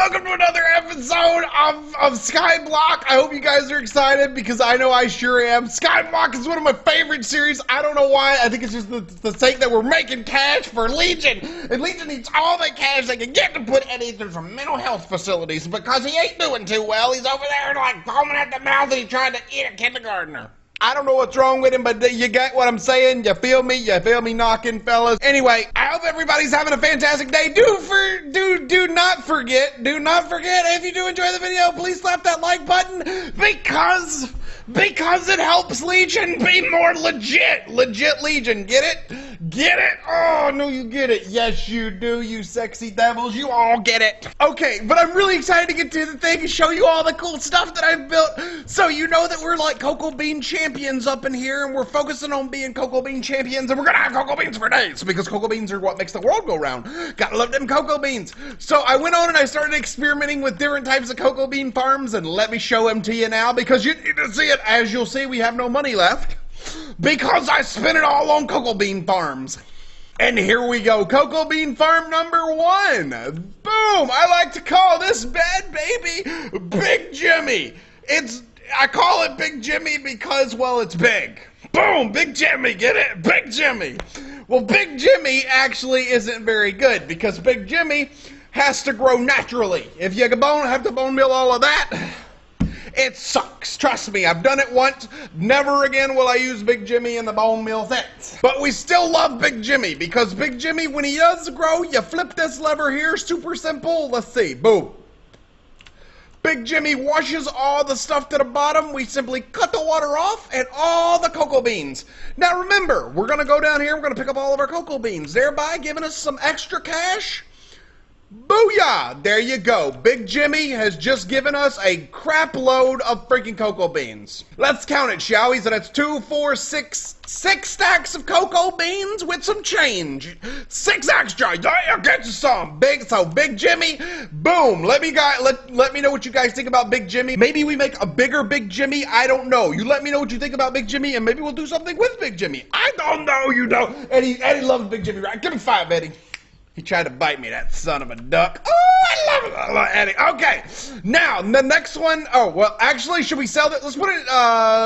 welcome to another episode of Skyblock. I hope you guys are excited because I know I sure am. Skyblock is one of my favorite series. I don't know why. I think it's just the sake that we're making cash for Legion. And Legion needs all the cash they can get to put into some mental health facilities because he ain't doing too well. He's over there like foaming at the mouth and he's trying to eat a kindergartner. I don't know what's wrong with him, but you get what I'm saying? You feel me? You feel me knocking, fellas? Anyway, I hope everybody's having a fantastic day. Do not forget, if you do enjoy the video, please slap that like button because it helps Legion be more legit Legion. Get it? Get it? Oh, no, you get it. Yes, you do, you sexy devils. You all get it. Okay, but I'm really excited to get to the thing and show you all the cool stuff that I've built. So you know that we're like cocoa bean champions up in here, and we're focusing on being cocoa bean champions, and we're gonna have cocoa beans for days because cocoa beans are what makes the world go round. Gotta love them cocoa beans. So I went on and I started experimenting with different types of cocoa bean farms, and let me show them to you now because you need to see it. As you'll see, we have no money left because I spent it all on cocoa bean farms. And here we go, cocoa bean farm number 1. Boom! I like to call this bad baby Big Jimmy. I call it Big Jimmy because, well, it's big. Boom! Big Jimmy, get it? Big Jimmy. Well, Big Jimmy actually isn't very good because Big Jimmy has to grow naturally. If you have to bone meal all of that, it sucks. Trust me, I've done it once. Never again will I use Big Jimmy in the bone meal since. But we still love Big Jimmy because Big Jimmy, when he does grow, you flip this lever here, super simple. Let's see, boom. Big Jimmy washes all the stuff to the bottom. We simply cut the water off and all the cocoa beans. Now remember, we're gonna go down here, we're gonna pick up all of our cocoa beans, thereby giving us some extra cash. Booyah! There you go. Big Jimmy has just given us a crap load of freaking cocoa beans. Let's count it, shall we? So that's 2, 4, 6 stacks of cocoa beans with some change. 6 extra. Yeah, get you some. Big Jimmy, boom. Let me know what you guys think about Big Jimmy. Maybe we make a bigger Big Jimmy. I don't know. You let me know what you think about Big Jimmy, and maybe we'll do something with Big Jimmy. I don't know. You know. Eddie loves Big Jimmy, right? Give him 5, Eddie. He tried to bite me, that son of a duck. Oh, I love it. I love Eddie. Okay, now, the next one. Oh, well, actually, should we sell that? Let's put it,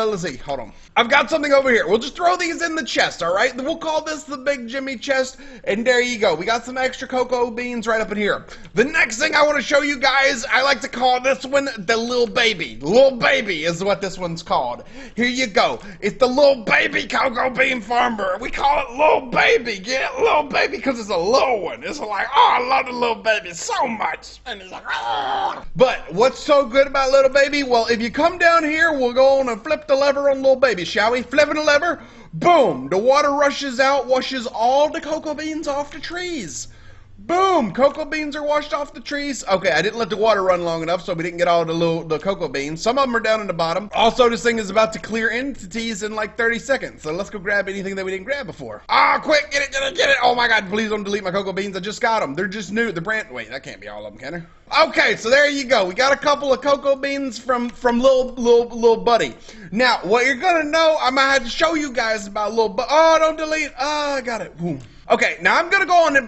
let's see. Hold on. I've got something over here. We'll just throw these in the chest, all right? We'll call this the Big Jimmy chest, and there you go. We got some extra cocoa beans right up in here. The next thing I want to show you guys, I like to call this one the Little Baby. Little Baby is what this one's called. Here you go. It's the Little Baby cocoa bean farmer. We call it Little Baby. Get it? Little Baby because it's a little one. It's like, oh, I love the Little Baby so much. And it's like, oh. But what's so good about Little Baby? Well, if you come down here, we'll go on and flip the lever on Little Baby, shall we? Flipping the lever, boom, the water rushes out, washes all the cocoa beans off the trees. Boom, cocoa beans are washed off the trees. Okay, I didn't let the water run long enough, so we didn't get all the cocoa beans. Some of them are down in the bottom. Also, this thing is about to clear entities in like 30 seconds, so let's go grab anything that we didn't grab before. Ah, quick, get it. Oh my God, please don't delete my cocoa beans. I just got them. They're just new. Wait, that can't be all of them, can it? Okay, so there you go. We got a couple of cocoa beans from little buddy. Now, what you're gonna know, I'm gonna have to show you guys about oh, don't delete. I got it. Boom. Okay, now I'm gonna go on and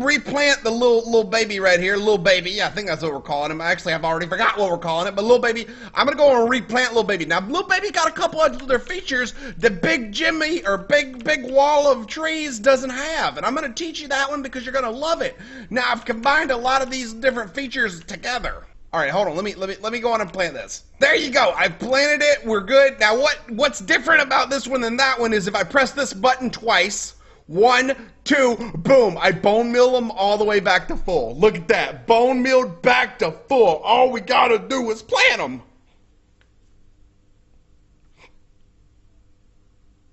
replant the little baby right here. Little Baby, yeah, I think that's what we're calling him. Actually, I've already forgot what we're calling it, but Little Baby, I'm gonna go on and replant Little Baby. Now, Little Baby got a couple of other features that Big Jimmy or Big Wall of Trees doesn't have, and I'm gonna teach you that one because you're gonna love it. Now, I've combined a lot of these different features together. All right, hold on. Let me go on and plant this. There you go. I planted it. We're good. Now, what's different about this one than that one is if I press this button twice. 1, 2, boom. I bone meal them all the way back to full. Look at that. Bone mealed back to full. All we gotta do is plant them.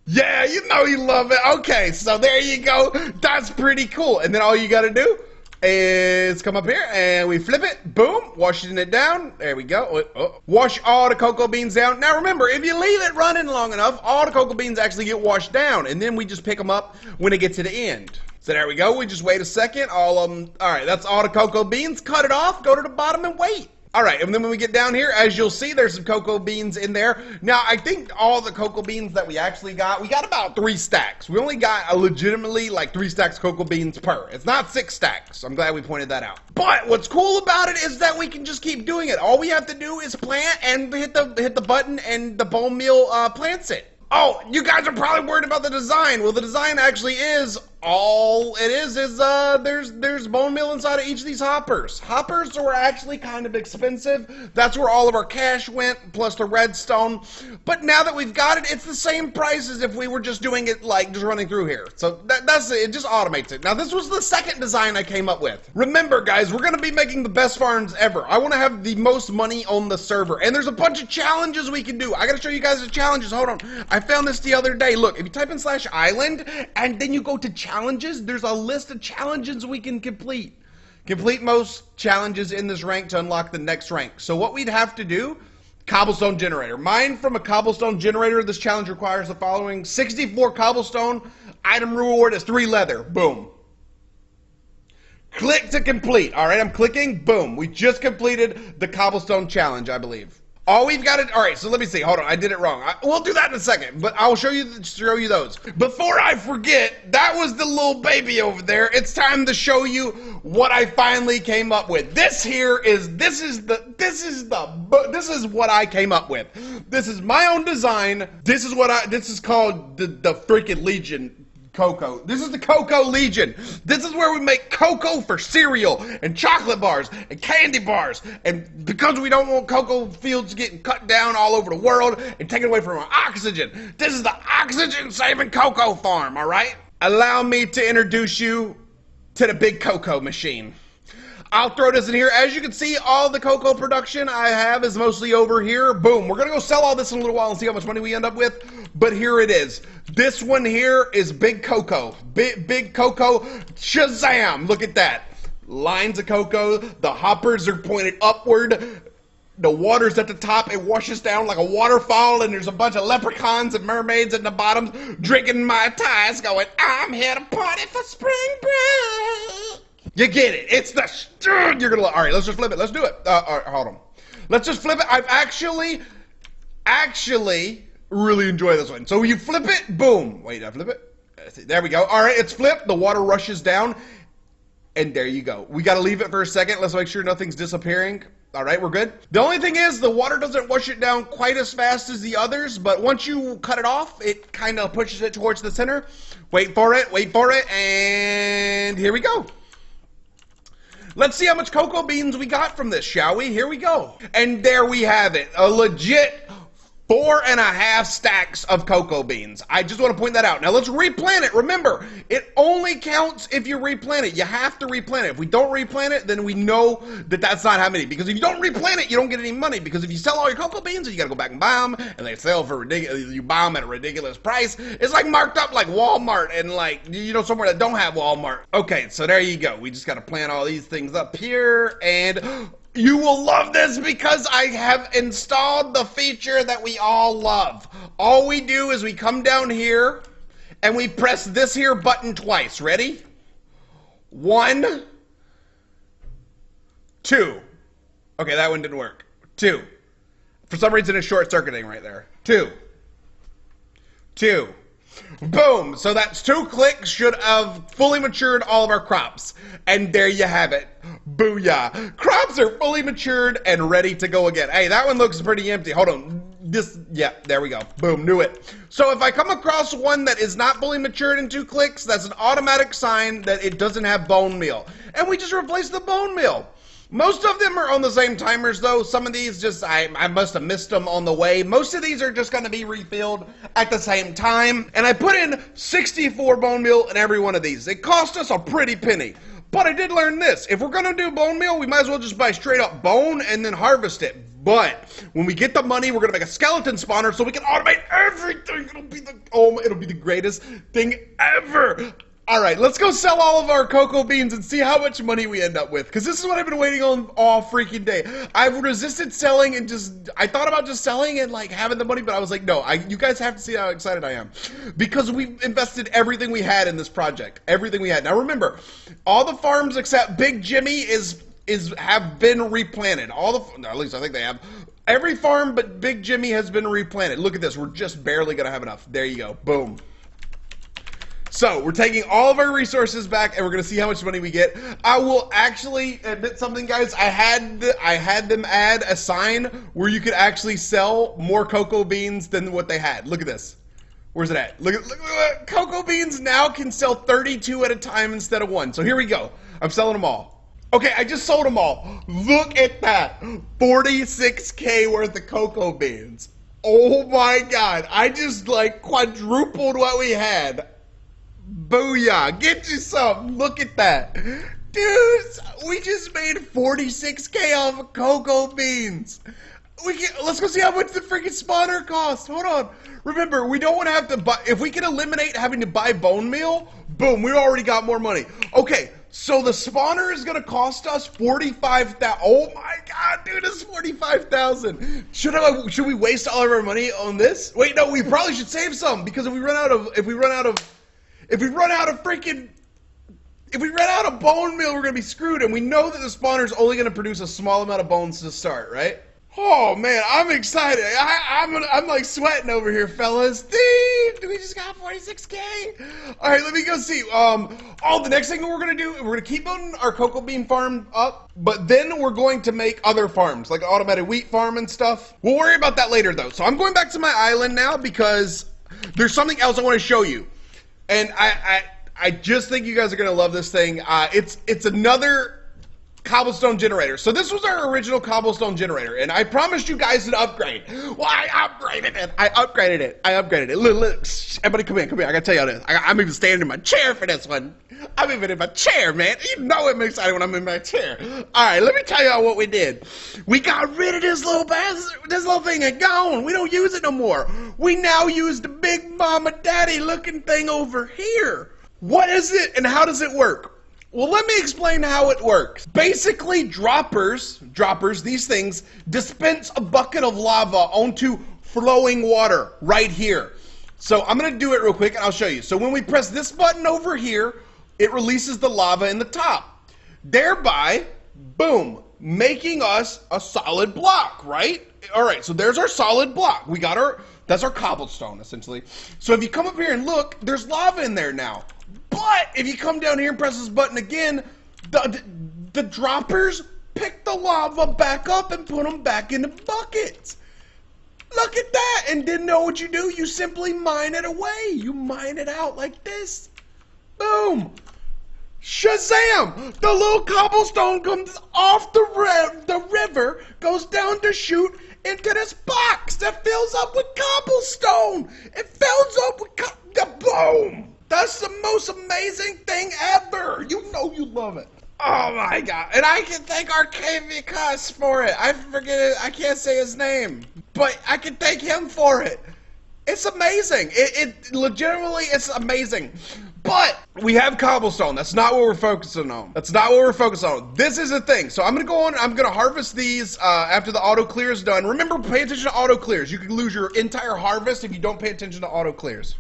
Yeah, you know you love it. Okay, so there you go. That's pretty cool. And then all you gotta do is come up here and we flip it, boom, washing it down. There we go. Wash all the cocoa beans down. Now remember, if you leave it running long enough, all the cocoa beans actually get washed down, and then we just pick them up when they get to the end. So there we go. We just wait a second. All of them. All right, that's all the cocoa beans. Cut it off, go to the bottom and wait. All right, and then when we get down here, as you'll see, there's some cocoa beans in there. Now, I think all the cocoa beans that we actually got, we got about 3 stacks. We only got legitimately like 3 stacks of cocoa beans per. It's not 6 stacks. I'm glad we pointed that out. But what's cool about it is that we can just keep doing it. All we have to do is plant and hit the button, and the bone meal plants it. Oh, you guys are probably worried about the design. Well, the design actually is, all it is there's bone meal inside of each of these hoppers. Hoppers were actually kind of expensive. That's where all of our cash went, plus the redstone. But now that we've got it, it's the same price as if we were just doing it, like, just running through here. So that's it. It just automates it. Now, this was the second design I came up with. Remember, guys, we're going to be making the best farms ever. I want to have the most money on the server. And there's a bunch of challenges we can do. I got to show you guys the challenges. Hold on. I found this the other day. Look, if you type in /island, and then you go to challenges, there's a list of challenges we can complete. Complete most challenges in this rank to unlock the next rank. So what we'd have to do, Cobblestone Generator. Mine from a Cobblestone Generator. This challenge requires the following: 64 cobblestone, item reward is 3 leather. Boom. Click to complete. All right, I'm clicking. Boom. We just completed the Cobblestone Challenge, I believe. All we've got to, all right, so let me see. Hold on, I did it wrong. We'll do that in a second, but I'll show you those. Before I forget, that was the little baby over there. It's time to show you what I finally came up with. This is what I came up with. This is my own design. This is called the freaking Legion. Cocoa. This is the Cocoa Legion. This is where we make cocoa for cereal and chocolate bars and candy bars. And because we don't want cocoa fields getting cut down all over the world and taken away from our oxygen, this is the oxygen-saving cocoa farm, all right? Allow me to introduce you to the big cocoa machine. I'll throw this in here. As you can see, all the cocoa production I have is mostly over here. Boom. We're going to go sell all this in a little while and see how much money we end up with. But here it is. This one here is big cocoa. Big cocoa. Shazam. Look at that. Lines of cocoa. The hoppers are pointed upward. The water's at the top. It washes down like a waterfall, and there's a bunch of leprechauns and mermaids at the bottom drinking Mai Tais going, I'm here to party for spring break. You get it. It's the, you're gonna, all right, let's just flip it. Let's do it. All right, hold on. Let's just flip it. I've actually really enjoy this one. So you flip it, boom. Wait, did I flip it? There we go. All right, it's flipped. The water rushes down, and there you go. We got to leave it for a second. Let's make sure nothing's disappearing. All right, we're good. The only thing is the water doesn't wash it down quite as fast as the others, but once you cut it off, it kind of pushes it towards the center. Wait for it, and here we go. Let's see how much cocoa beans we got from this, shall we? Here we go. And there we have it. A legit 4.5 stacks of cocoa beans. I just want to point that out. Now let's replant it. Remember, it only counts if you replant it. You have to replant it. If we don't replant it, then we know that that's not how many. Because if you don't replant it, you don't get any money. Because if you sell all your cocoa beans, you got to go back and buy them, and they sell for ridiculous. You buy them at a ridiculous price. It's like marked up like Walmart and like, you know, somewhere that don't have Walmart. Okay, so there you go. We just got to plant all these things up here, and you will love this because I have installed the feature that we all love. All we do is we come down here and we press this here button twice. Ready? 1, 2. Okay, that one didn't work. 2. For some reason it's short-circuiting right there. 2. Boom. So that's 2 clicks should have fully matured all of our crops. And there you have it. Booyah. Crops are fully matured and ready to go again. Hey, that one looks pretty empty. Hold on. Yeah, there we go. Boom, knew it. So if I come across one that is not fully matured in 2 clicks, that's an automatic sign that it doesn't have bone meal. And we just replace the bone meal. Most of them are on the same timers though. Some of these just, I must have missed them on the way. Most of these are just going to be refilled at the same time. And I put in 64 bone meal in every one of these. It cost us a pretty penny. But I did learn this. If we're going to do bone meal, we might as well just buy straight up bone and then harvest it. But when we get the money, we're going to make a skeleton spawner so we can automate everything. It'll be the greatest thing ever. All right, let's go sell all of our cocoa beans and see how much money we end up with. Because this is what I've been waiting on all freaking day. I've resisted selling and I thought about just selling and like having the money, but I was like, no, you guys have to see how excited I am. Because we've invested everything we had in this project. Everything we had. Now remember, all the farms except Big Jimmy is have been replanted. All the, at least I think they have. Every farm but Big Jimmy has been replanted. Look at this. We're just barely going to have enough. There you go. Boom. So, we're taking all of our resources back, and we're going to see how much money we get. I will actually admit something, guys. I had them add a sign where you could actually sell more cocoa beans than what they had. Look at this. Where's it at? Look. Cocoa beans now can sell 32 at a time instead of 1. So, here we go. I'm selling them all. Okay, I just sold them all. Look at that. 46K worth of cocoa beans. Oh, my God. I just, like, quadrupled what we had. Booyah, get you some. Look at that. Dudes, we just made 46K off of cocoa beans. Let's go see how much the freaking spawner costs. Hold on. Remember, we don't want to have to buy, if we can eliminate having to buy bone meal, boom, we already got more money. Okay, so the spawner is going to cost us 45,000. Oh my God, dude, it's 45,000. Should we waste all of our money on this? Wait, no, we probably should save some, because if we run out of bone meal, we're going to be screwed, and we know that the spawner is only going to produce a small amount of bones to start, right? Oh, man, I'm excited. I'm like sweating over here, fellas. Dude, we just got 46K. All right, let me go see. The next thing we're going to do, we're going to keep building our cocoa bean farm up, but then we're going to make other farms, like an automated wheat farm and stuff. We'll worry about that later, though. So I'm going back to my island now because there's something else I want to show you. And I just think you guys are going to love this thing. It's another Cobblestone Generator. So this was our original Cobblestone Generator, and I promised you guys an upgrade. Well, I upgraded it. Look. Everybody come here. I got to tell you this. I'm even standing in my chair for this one. I'm even in my chair, man. You know I'm excited when I'm in my chair. All right, let me tell y'all what we did. We got rid of this little thing and gone. We don't use it no more. We now use the big mama daddy looking thing over here. What is it and how does it work? Well, let me explain how it works. Basically, droppers, these things, dispense a bucket of lava onto flowing water right here. So I'm going to do it real quick and I'll show you. So when we press this button over here, it releases the lava in the top, thereby, boom, making us a solid block, right? All right, so there's our solid block. That's our cobblestone, essentially. So if you come up here and look, there's lava in there now. But if you come down here and press this button again, the droppers pick the lava back up and put them back in the buckets. Look at that. And didn't know what you do? You simply mine it away. You mine it out like this. Boom. Shazam! The little cobblestone comes off the river, goes down to shoot into this box that fills up with cobblestone. It fills up with boom. That's the most amazing thing ever. You know you love it. Oh my God. And I can thank our KV Cuss for it. I forget it. I can't say his name. But I can thank him for it. It's amazing. It legitimately, it's amazing. But we have cobblestone. That's not what we're focusing on. This is the thing. So I'm going to go on. I'm going to harvest these after the auto clear is done. Remember, pay attention to auto clears. You can lose your entire harvest if you don't pay attention to auto clears.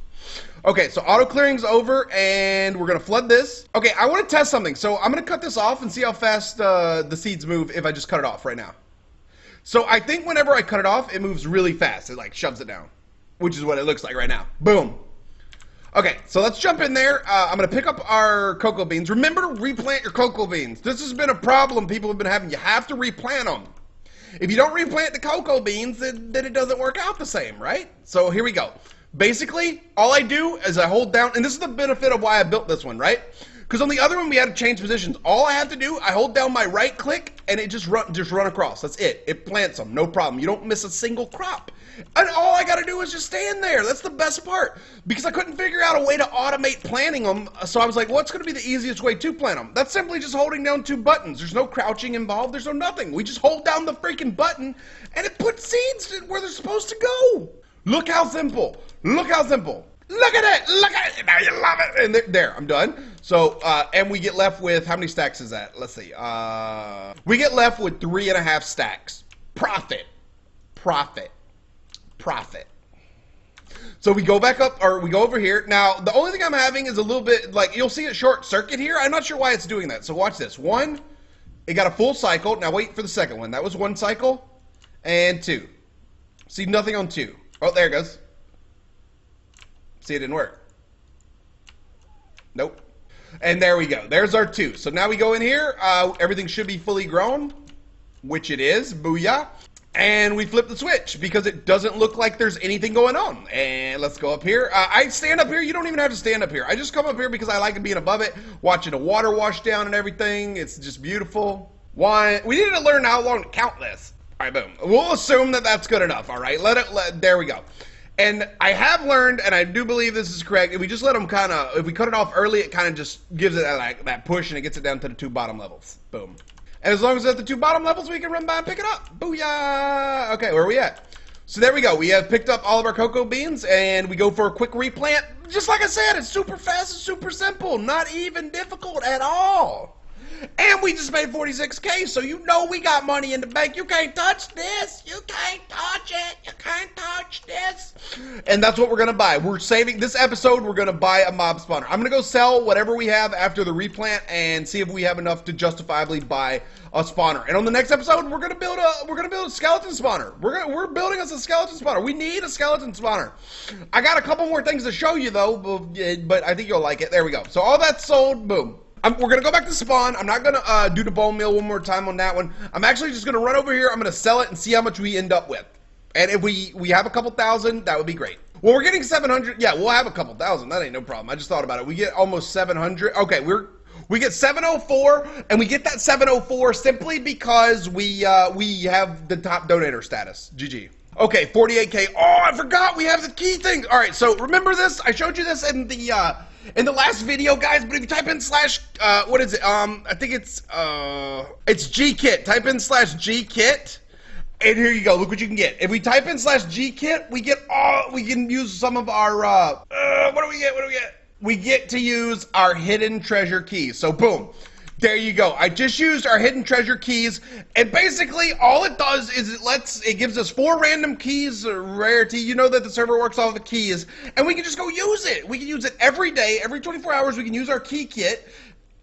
Okay, so auto clearing's over, and we're gonna flood this. Okay, I want to test something, so I'm gonna cut this off and see how fast the seeds move if I just cut it off right now. So I think whenever I cut it off, it moves really fast. It like shoves it down, which is what it looks like right now. Boom. Okay, so let's jump in there. I'm gonna pick up our cocoa beans. Remember to replant your cocoa beans. This has been a problem people have been having. You have to replant them. If you don't replant the cocoa beans, then it doesn't work out the same, right? So here we go. Basically, all I do is I hold down, and this is the benefit of why I built this one, right? Because on the other one, we had to change positions. All I have to do, I hold down my right click, and it just run across. That's it. It plants them, no problem. You don't miss a single crop. And all I got to do is just stand there. That's the best part. Because I couldn't figure out a way to automate planting them, so I was like, what's going to be the easiest way to plant them? That's simply just holding down 2 buttons. There's no crouching involved. There's no nothing. We just hold down the freaking button, and it puts seeds where they're supposed to go. Look how simple. Look how simple. Look at it. Look at it. Now you love it. And there, I'm done. So, and we get left with, how many stacks is that? Let's see. We get left with 3.5 stacks. Profit. Profit. Profit. So we go back up, or we go over here. Now, the only thing I'm having is a little bit, like, you'll see a short circuit here. I'm not sure why it's doing that. So watch this. 1, It got a full cycle. Now wait for the second one. That was 1 cycle. And 2. See, nothing on 2. Oh, there it goes. See, it didn't work. Nope. And there we go. There's our 2. So now we go in here. Everything should be fully grown, which it is. Booyah. And we flip the switch because it doesn't look like there's anything going on. And let's go up here. I stand up here. You don't even have to stand up here. I just come up here because I like being above it, watching the water wash down and everything. It's just beautiful. Why? We needed to learn how long to count this. All right, boom. We'll assume that that's good enough. All right, there we go. And I have learned, and I do believe this is correct, if we just let them kind of, if we cut it off early, it kind of just gives it that push and it gets it down to the 2 bottom levels. Boom. And as long as it's at the 2 bottom levels, we can run by and pick it up. Booyah! Okay, where are we at? So there we go. We have picked up all of our cocoa beans, and we go for a quick replant. Just like I said, it's super fast and super simple. Not even difficult at all. And we just made 46K, so you know we got money in the bank. You can't touch this. You can't touch it. You can't touch this. And that's what we're going to buy. We're saving this episode. We're going to buy a mob spawner. I'm going to go sell whatever we have after the replant and see if we have enough to justifiably buy a spawner. And on the next episode, we're going to build a skeleton spawner. We're building us a skeleton spawner. We need a skeleton spawner. I got a couple more things to show you though, but I think you'll like it. There we go. So all that's sold. Boom. We're going to go back to spawn. I'm not going to do the bone meal one more time on that one. I'm actually just going to run over here. I'm going to sell it and see how much we end up with. And if we have a couple thousand, that would be great. Well, we're getting 700. Yeah, we'll have a couple thousand. That ain't no problem. I just thought about it. We get almost 700. Okay, we get 704, and we get that 704 simply because we have the top donator status. GG. Okay, 48K. Oh, I forgot we have the key thing. All right, so remember this? I showed you this in the last video, guys, but if you type in / what is it? I think it's GKit. Type in /GKit, and here you go. Look what you can get. If we type in /GKit, we can use some of our, what do we get? We get to use our hidden treasure keys. So boom. There you go. I just used our hidden treasure keys, and basically all it does is it gives us 4 random keys, rarity. You know that the server works off the keys, and we can just go use it. We can use it every day, every 24 hours. We can use our key kit,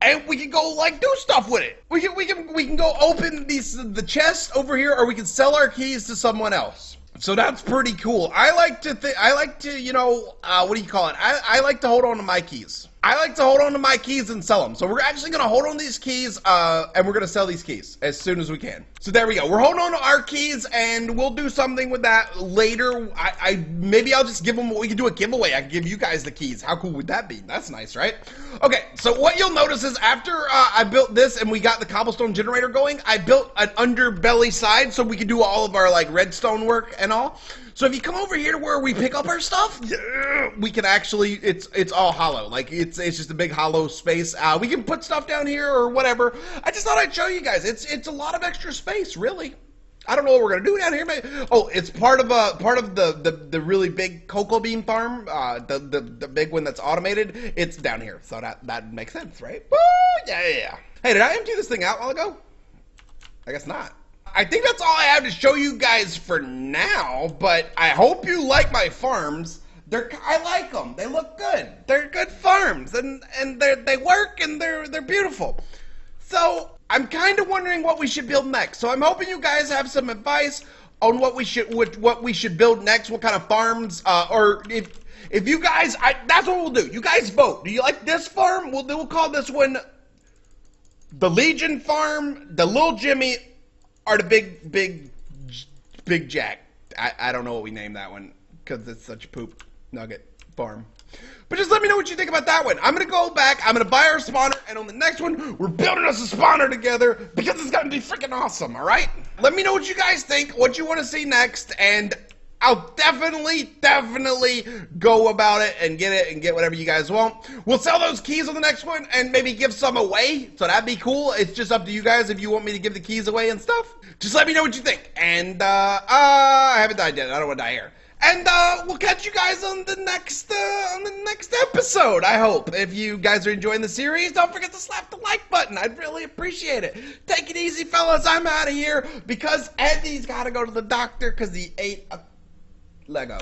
and we can go like do stuff with it. We can go open the chest over here, or we can sell our keys to someone else. So that's pretty cool. I like to you know, what do you call it? I like to hold on to my keys. I like to hold on to my keys and sell them. So we're actually going to hold on to these keys, and we're going to sell these keys as soon as we can. So there we go. We're holding on to our keys, and we'll do something with that later. Maybe I'll just give them, we can do a giveaway. I can give you guys the keys. How cool would that be? That's nice, right? Okay, so what you'll notice is after I built this and we got the cobblestone generator going, I built an underbelly side so we can do all of our like redstone work and all. So if you come over here to where we pick up our stuff, we can actually, it's all hollow. Like it's just a big hollow space. We can put stuff down here or whatever. I just thought I'd show you guys. It's a lot of extra space, really. I don't know what we're gonna do down here, man. Oh, it's part of the really big cocoa bean farm, the big one that's automated. It's down here, so that makes sense, right? Woo! Yeah. Hey, did I empty this thing out a while ago? I guess not. I think that's all I have to show you guys for now, but I hope you like my farms. I like them. They look good. They're good farms, and they work, and they're beautiful. So I'm kind of wondering what we should build next. So I'm hoping you guys have some advice on what we should build next, what kind of farms, or if you guys, that's what we'll do. You guys vote. Do you like this farm? We'll call this one the Legion Farm, the Little Jimmy, or the Big Jack. I don't know what we named that one because it's such a poop nugget farm. But just let me know what you think about that one. I'm going to go back, I'm going to buy our spawner, and on the next one, we're building us a spawner together because it's going to be freaking awesome, all right? Let me know what you guys think, what you want to see next, and I'll definitely go about it and get whatever you guys want. We'll sell those keys on the next one and maybe give some away, so that'd be cool. It's just up to you guys if you want me to give the keys away and stuff. Just let me know what you think. And I haven't died yet. I don't want to die here. And we'll catch you guys on the next episode, I hope. If you guys are enjoying the series, don't forget to slap the like button. I'd really appreciate it. Take it easy, fellas. I'm out of here because Eddie's got to go to the doctor because he ate a Lego.